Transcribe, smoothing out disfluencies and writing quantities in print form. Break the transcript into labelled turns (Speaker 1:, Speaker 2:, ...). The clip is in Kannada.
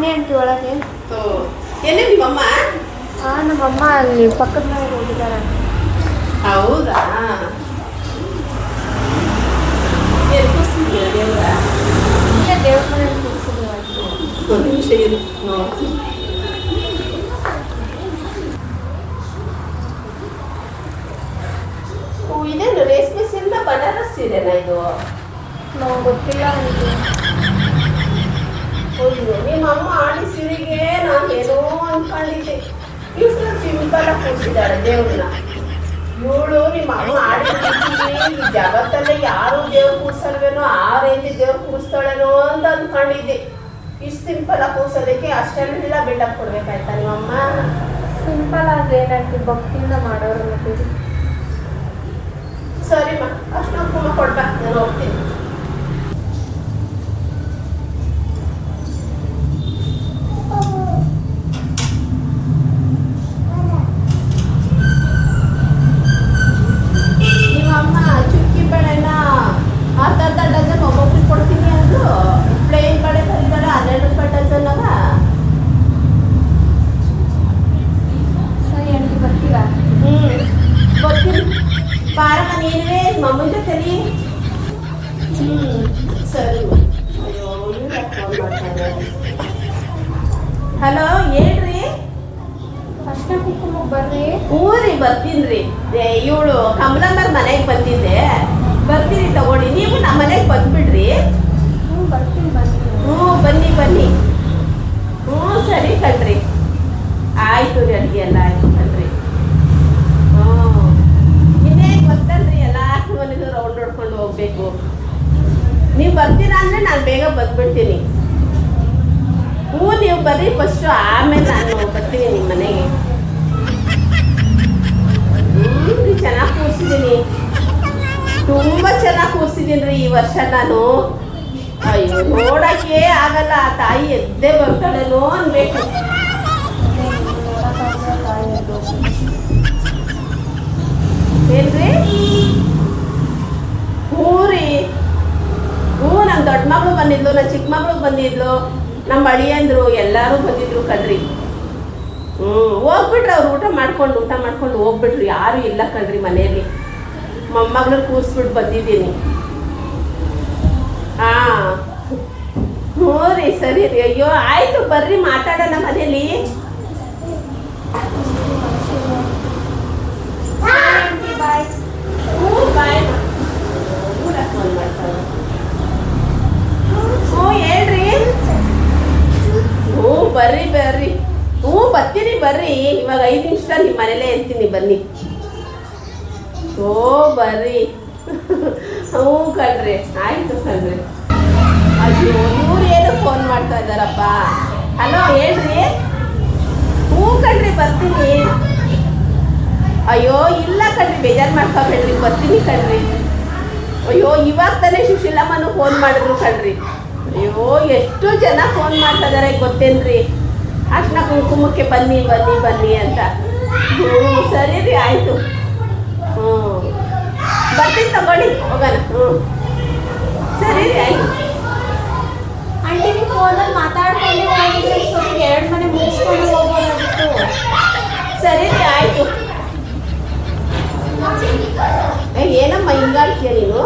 Speaker 1: ಬನ್ನಿ ಆಂಟಿ ಒಳಗೆ.
Speaker 2: ಎಲ್ಲಿ ನಿಮ್ಮಮ್ಮ?
Speaker 1: ನಮ್ಮಮ್ಮ ಅಲ್ಲಿ ಪಕ್ಕದ ಮನೆಗೆ ಹೋಗಿದ್ದಾರೆ.
Speaker 2: ಹೌದಾ? ಎಲ್ಲಿ ಕೂರಿಸಿದ್ಯಾ ದೇವ್ರ?
Speaker 1: ಇಲ್ಲೇ ದೇವ್ರ ಮನೆಯಲ್ಲಿ ಕೂರಿಸಿದ್ವಿ ಆಂಟಿ.
Speaker 2: ಒಂದು ನಿಮಿಷ ಇರು ನೋಡ್ತೀನಿ. ಇದೇನು ರೇಷ್ಮೆ ಸೀರೆನ ಬನಾರಸ್ ಸೀರೆನಾ ಇದು?
Speaker 1: ನಾವು ಗೊತ್ತಿಲ್ಲ ಆಂಟಿ.
Speaker 2: ನಿಮ್ಮ ಅಮ್ಮ ಆಡಿ ಸೀರೆಗೆ ನಾನು ಏನೋ ಅನ್ಕೊಂಡಿದ್ದೆ. ಇಷ್ಟು ಸಿಂಪಲ್ ಆಗಿ ಕೂರಿಸಿದ್ದಾಳೆ ದೇವ್ರನ್ನ. ಇವಳು ನಿಮ್ಮ ಅಮ್ಮ ಆಡಿ ಈ ಜಗತ್ತಲ್ಲೇ ಯಾರು ದೇವ್ರು ಕೂರ್ಸಲ್ವೇನೋ ಆ ರೀತಿ ದೇವ್ರು ಕೂರಿಸ್ತಾಳೇನೋ ಅಂತ ಅನ್ಕೊಂಡಿದ್ದೆ. ಇಷ್ಟು ಸಿಂಪಲ್ ಆಗಿ ಕೂರ್ಸೋದಕ್ಕೆ ಅಷ್ಟೆಲ್ಲ ಬಿಲ್ಡಪ್ ಕೊಡ್ಬೇಕಾಯ್ತಾ ನಿಮ್ಮಮ್ಮ?
Speaker 1: ಸಿಂಪಲ್ ಆಗಿ ಏನಂಟಿ ಭಕ್ತಿಯಿಂದ ಮಾಡೋರು ಮತ್ತೆ.
Speaker 2: ಸರಿಮ್ಮ, ಅಷ್ಟು ಕುಮ್ಮ ಕೊಡ್ಬಾ, ನಾನು ಹೋಗ್ತೀನಿ. ನಿಮ್ಮಮ್ಮ ಚುಕ್ಕಿ ಬೇಳೆನ ಅರ್ಧ ಡಜನ್ ಒಬ್ಬೊಬ್ರಿಗೆ ಕೊಡ್ತೀನಿ ಅಂದ್ರು. ಪ್ಲೇನ್ ಬೇಳೆ ತಂದಿದ್ದಾಳೆ 12 ರೂಪಾಯಿ ಡಜನ್ನಾಗ.
Speaker 1: ಸರಿ ಆಂಟಿ ಬರ್ತೀರಾ?
Speaker 2: ಬರ್ತೀನಿ ಬಾರಮ್ಮ, ನೀನುವೇ ಮಮ್ಮನ ಜೊತೆಲಿ. ಸರಿ. ಅಯ್ಯೋ ಫೋನ್ ಮಾಡ್ತಾರೆ. ಹಲೋ ಹೇಳ್ರಿ.
Speaker 1: ಅಷ್ಟ ಕುಂಕುಮ ಬರ್ರಿ.
Speaker 2: ಊರಿ ಬರ್ತೀನಿ. ಇವಳು ಕಮಲಮ್ಮರ ಮನೆಗೆ ಬಂದಿದ್ದೆ, ಬರ್ತೀನಿ ತಗೊಳ್ಳಿ. ನೀವು ನಮ್ಮ ಮನೆಗೆ ಬಂದ್ಬಿಡ್ರಿ.
Speaker 1: ಬರ್ತೀನಿ ಬನ್ನಿ.
Speaker 2: ಬನ್ನಿ ಬನ್ನಿ. ಸರಿ ಕಣ್ರಿ, ಆಯ್ತು ರೀ. ಅಡುಗೆ ಎಲ್ಲ ಆಯ್ತು ಕಣ್ರಿ. ಇನ್ನೇನು ಗೊತ್ತಲ್ರಿ, ಎಲ್ಲ ಮನೆಗೂ ರೌಂಡ್ ಹೊಡ್ಕೊಂಡು ಹೋಗ್ಬೇಕು. ನೀವು ಬರ್ತೀರಾ ಅಂದರೆ ನಾನು ಬೇಗ ಬಂದ್ಬಿಡ್ತೀನಿ. ನೀವು ಬರ್ರಿ ಫಸ್ಟು, ಆಮೇಲೆ ನಾನು ಬರ್ತೀನಿ ನಿಮ್ಮ ಮನೆಗೆ. ಚೆನ್ನಾಗಿ ಕೂರಿಸಿದ್ದೀನಿ, ತುಂಬ ಚೆನ್ನಾಗಿ ಕೂರಿಸಿದ್ದೀನಿ ರೀ ಈ ವರ್ಷ ನಾನು. ಅಯ್ಯೋ ನೋಡೋಕ್ಕೆ ಆಗಲ್ಲ, ಆ ತಾಯಿ ಎದ್ದೇ ಬರ್ತಾಳೇನೋ ಅನ್ಬೇಕು. ಏನ್ರಿ? ರೀ. ನಮ್ಮ ದೊಡ್ಡ ಮಗಳು ಬಂದಿದ್ಲು, ನನ್ನ ಚಿಕ್ಕ ಮಗಳು ಬಂದಿದ್ಲು, ನಮ್ಮ ಅಳಿಯಂದ್ರು ಎಲ್ಲರೂ ಬಂದಿದ್ರು ಕಣ್ರಿ. ಹೋಗ್ಬಿಟ್ರಿ. ಅವ್ರು ಊಟ ಮಾಡ್ಕೊಂಡು ಹೋಗ್ಬಿಟ್ರು. ಯಾರು ಇಲ್ಲ ಕಣ್ರಿ ಮನೆಯಲ್ಲಿ. ಮೊಮ್ಮಗಳನ್ನ ಕೂರಿಸ್ಬಿಟ್ಟು ಬಂದಿದ್ದೀನಿ. ರೀ. ಸರಿ ರೀ. ಅಯ್ಯೋ ಆಯ್ತು ಬರ್ರಿ, ಮಾತಾಡೋಣ ಮನೇಲಿ.
Speaker 1: ಬಾಯ್.
Speaker 2: ಬಾಯ್. ಫೋನ್ ಮಾಡ್ತಾರೆ. ಹೇಳ್ರಿ. ಬರ್ರಿ ಬರ್ರಿ. ಬರ್ತೀನಿ ಬರ್ರಿ. ಇವಾಗ 5 ನಿಮಿಷ ನಿಮ್ಮ ಮನೇಲೇ ಇರ್ತೀನಿ, ಬನ್ನಿ. ಬರ್ರಿ. ಕಣ್ರಿ, ಆಯ್ತು ಕಣ್ರಿ. ಅಯ್ಯೋ ಇವ್ರು ಏನು ಫೋನ್ ಮಾಡ್ತಾ ಇದ್ದಾರಪ್ಪ. ಹಲೋ ಹೇಳ್ರಿ. ಕಣ್ರಿ ಬರ್ತೀನಿ. ಅಯ್ಯೋ ಇಲ್ಲ ಕಣ್ರಿ, ಬೇಜಾರು ಮಾಡ್ಕೊಬೇಡ್ರಿ, ಬರ್ತೀನಿ ಕಣ್ರಿ. ಅಯ್ಯೋ ಇವಾಗ ತಾನೇ ಸುಶೀಲಮ್ಮನು ಫೋನ್ ಮಾಡಿದ್ರು ಕಣ್ರಿ. ಅಯ್ಯೋ ಎಷ್ಟು ಜನ ಫೋನ್ ಮಾಡ್ತಾ ಇದಾರೆ ಗೊತ್ತೇನ್ರಿ. ಅರ್ಶಿನ ಕುಂಕುಮಕ್ಕೆ ಬನ್ನಿ ಬನ್ನಿ ಬನ್ನಿ ಅಂತ. ಸರಿ ರೀ, ಆಯಿತು. ಬರ್ತೀನಿ ತಗೊಳ್ಳಿ, ಹೋಗೋಣ. ಸರಿ ರೀ, ಆಯಿತು.
Speaker 1: ಆಂಟಿ ನೀವು ಫೋನಲ್ಲಿ ಮಾತಾಡ್ಕೊಂಡು ಹೋಗಿದ್ರೆ 2 ಮನೆ ಮುಗಿಸ್ಕೊಂಡು ಹೋಗೋದಾಗಿತ್ತು.
Speaker 2: ಸರಿ ರೀ, ಆಯಿತು. ಏನಮ್ಮ ಹಿಂಗಾಡ್ತೀಯ ನೀನು?